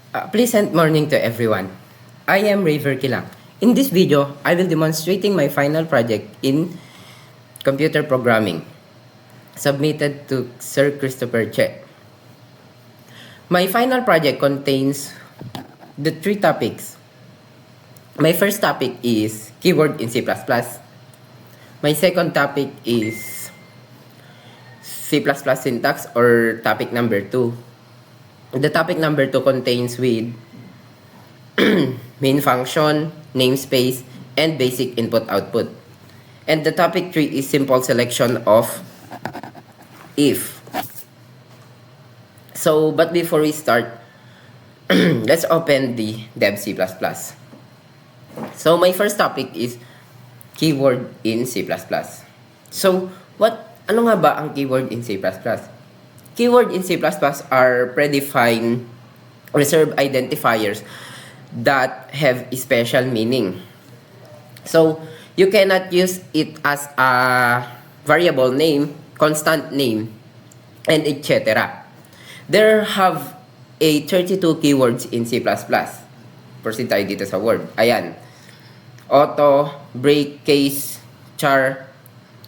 Pleasant morning to everyone. I am Raver Kilang. In this video, I will demonstrating my final project in computer programming submitted to Sir Christopher Che. My final project contains the three topics. My first topic is keyword in C++. My second topic is C++ syntax or topic number 2. The topic number 2 contains with main function, namespace, and basic input-output. And the topic 3 is simple selection of if. So, but before we start, let's open the Dev C++. So, my first topic is keyword in C++. So, ano nga ba ang keyword in C++? Keyword in C++ are predefined reserved identifiers that have a special meaning. So, you cannot use it as a variable name, constant name, and etc. There have a 32 keywords in C++. Proceed tayo dito sa word. Ayan. Auto, break, case, char,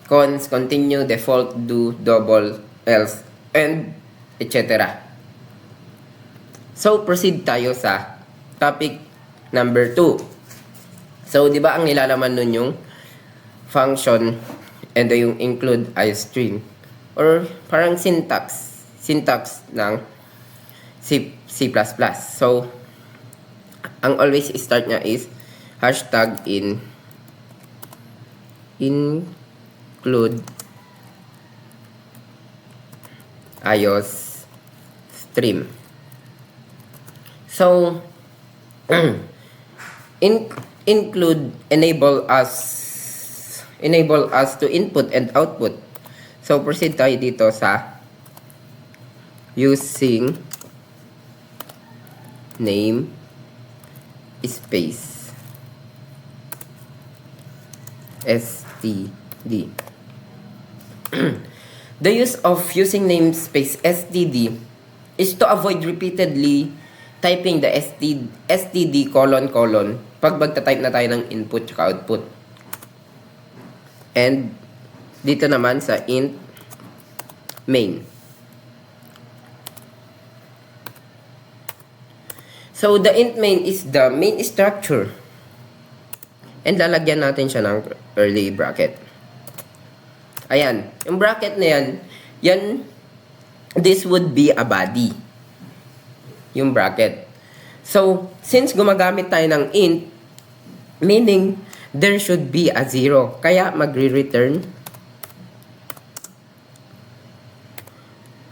cons, continue, default, do, double, else, and etc. So, proceed tayo sa topic number 2. So, di ba ang nilalaman nun yung function and yung include iString or parang syntax ng C++. So, ang always start niya is hashtag include iOS stream. So, include enable us to input and output. So, proceed tayo dito sa using name space std. The use of using namespace std is to avoid repeatedly typing the std : pag magta-type na tayo ng input at output. And dito naman sa int main. So the int main is the main structure. And lalagyan natin siya ng early bracket. Ayan, yung bracket na yan, this would be a body. Yung bracket. So, since gumagamit tayo ng int, meaning there should be a 0. Kaya magre-return 0.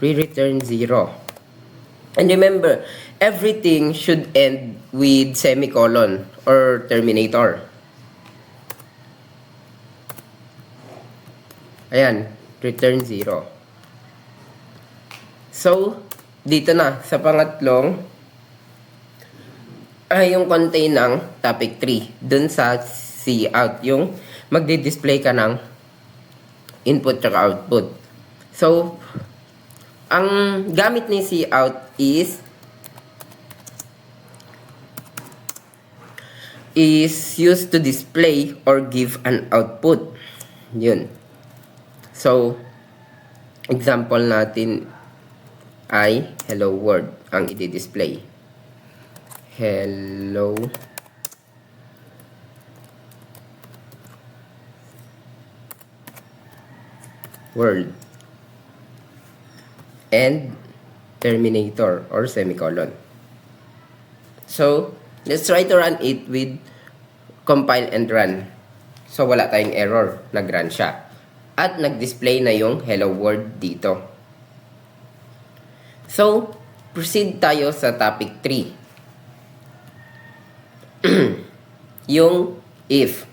And remember, everything should end with semicolon or terminator. Ayan, return 0. So, dito na, sa pangatlong, ay yung contain ng topic 3. Dun sa cout, yung magdi-display ka ng input at output. So, ang gamit ni cout is used to display or give an output. Yun. So, example natin ay hello world ang i-display. Hello world and terminator or semicolon. So, let's try to run it with compile and run. So, wala tayong error. Nag-run siya. At nag-display na yung hello world dito. So, proceed tayo sa topic 3. Yung if.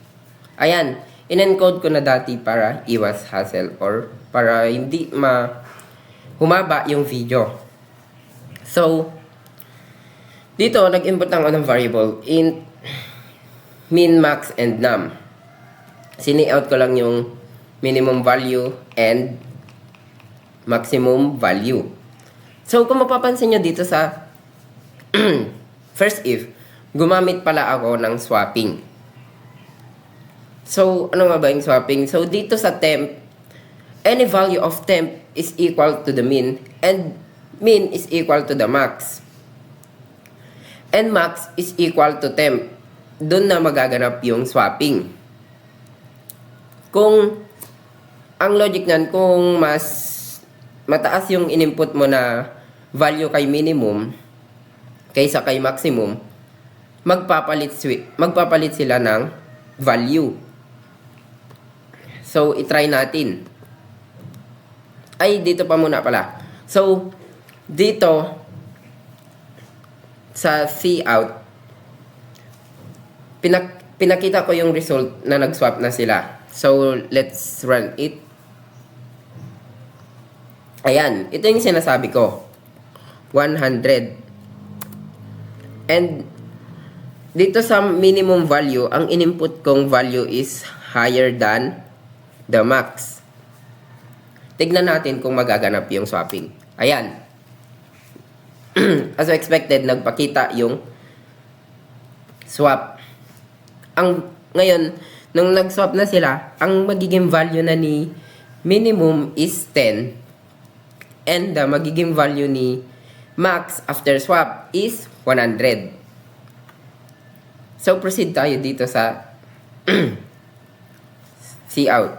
Ayan, in-encode ko na dati para iwas hassle or para hindi humaba yung video. So, dito, nag-input lang ako ng variable int min, max, and num. Sini-out ko lang yung minimum value and maximum value. So, kung mapapansin nyo dito sa First if, gumamit pala ako ng swapping. So, ano nga ba yung swapping? So, dito sa temp, any value of temp is equal to the mean and mean is equal to the max. And max is equal to temp. Doon na magaganap yung swapping. Kung ang logic nan, kung mas mataas yung in-input mo na value kay minimum kaysa kay maximum, magpapalit sila ng value. So, itry natin. Ay, dito pa muna pala. So, dito sa cout, pinakita ko yung result na nag-swap na sila. So, let's run it. Ayan, ito yung sinasabi ko. 100. And dito sa minimum value, ang in-input kong value is higher than the max. Tignan natin kung magaganap yung swapping. Ayan. As expected, nagpakita yung swap. Ngayon, nung nag-swap na sila, ang magiging value na ni minimum is 10 and the magiging value ni max after swap is 100. So, proceed tayo dito sa cout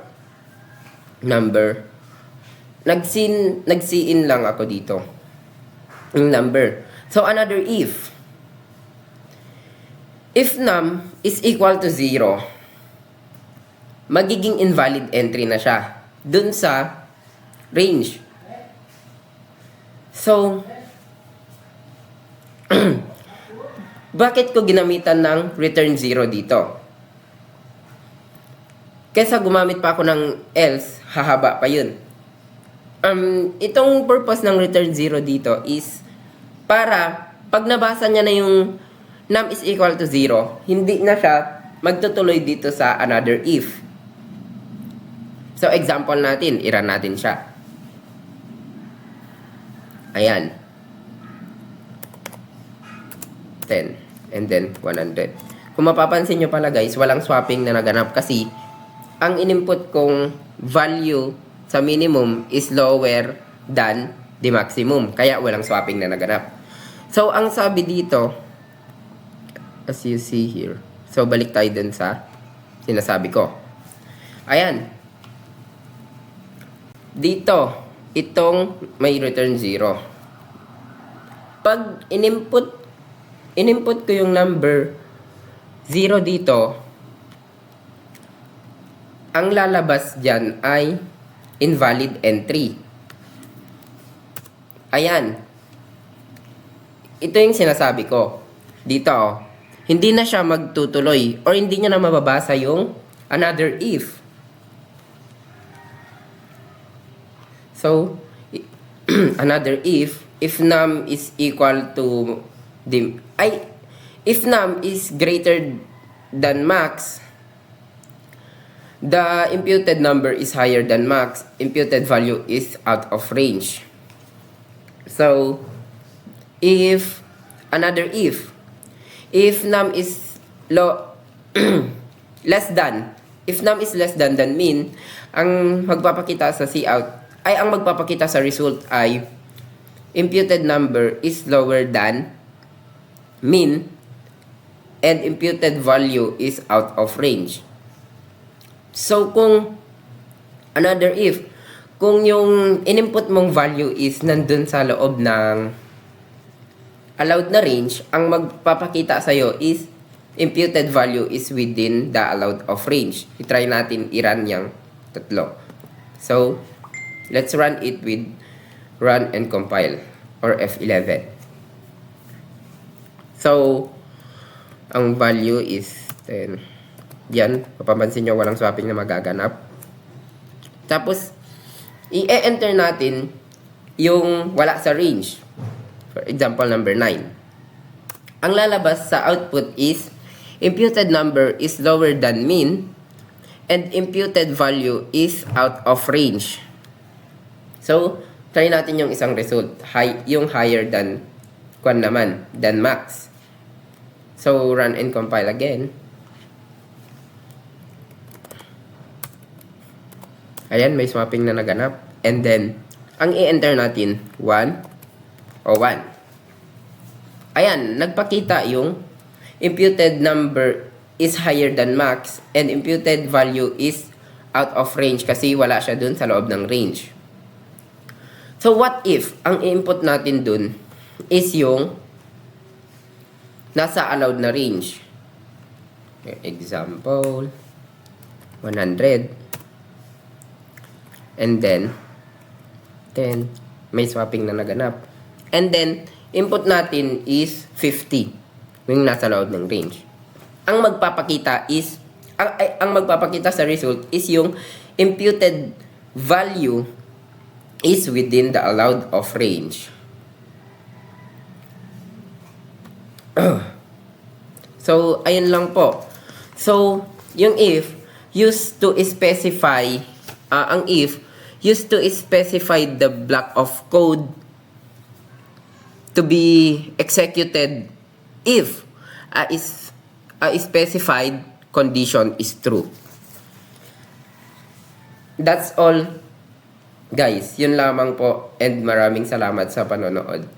number. Nag-in lang ako dito. Yung number. So, another if. If num is equal to 0, magiging invalid entry na siya dun sa range. So, bakit ko ginamitan ng return 0 dito? Kesa gumamit pa ako ng else, hahaba pa yun. Itong purpose ng return 0 dito is para pag nabasa niya na yung num is equal to 0, hindi na siya magtutuloy dito sa another if. So, example natin, i-run natin siya. Ayan. 10 and then 100. Kung mapapansin nyo pala guys, walang swapping na naganap kasi ang in-input kong value sa minimum is lower than the maximum. Kaya walang swapping na naganap. So, ang sabi dito, as you see here. So, balik tayo dun sa sinasabi ko. Ayan. Dito, itong may return 0. Pag in-input ko yung number 0 dito, ang lalabas dyan ay invalid entry. Ayan. Ito yung sinasabi ko. Dito, hindi na siya magtutuloy or hindi niya na mababasa yung another if. So, another if num is equal to if num is greater than max, the imputed number is higher than max, imputed value is out of range. So, if num is less than mean, ang magpapakita sa ang result ay imputed number is lower than mean and imputed value is out of range. So, kung yung in-input mong value is nandun sa loob ng allowed na range, ang magpapakita sa'yo is imputed value is within the allowed of range. I-try natin i-run yung tatlo. So, let's run it with run and compile or F11. So, ang value is 10. Yan, mapapansin nyo walang swapping na magaganap. Tapos, i-enter natin yung wala sa range. For example, number 9. Ang lalabas sa output is imputed number is lower than mean and imputed value is out of range. So, try natin yung isang result. Yung higher than than max. So, run and compile again. Ayan, may swapping na naganap. And then, ang i-enter natin, 1 o 1. Ayan, nagpakita yung imputed number is higher than max and imputed value is out of range kasi wala siya dun sa loob ng range. So, what if ang input natin dun is yung nasa allowed na range? Example, 100. And then, 10. May swapping na naganap. And then, input natin is 50. Yung nasa loob ng range. Ang magpapakita is, ang magpapakita sa result is yung imputed value is within the allowed of range. So, ayun lang po. So, yung if used to specify, ang if used to specify the block of code to be executed if a specified condition is true. That's all, guys. Yun lamang po and maraming salamat sa panonood.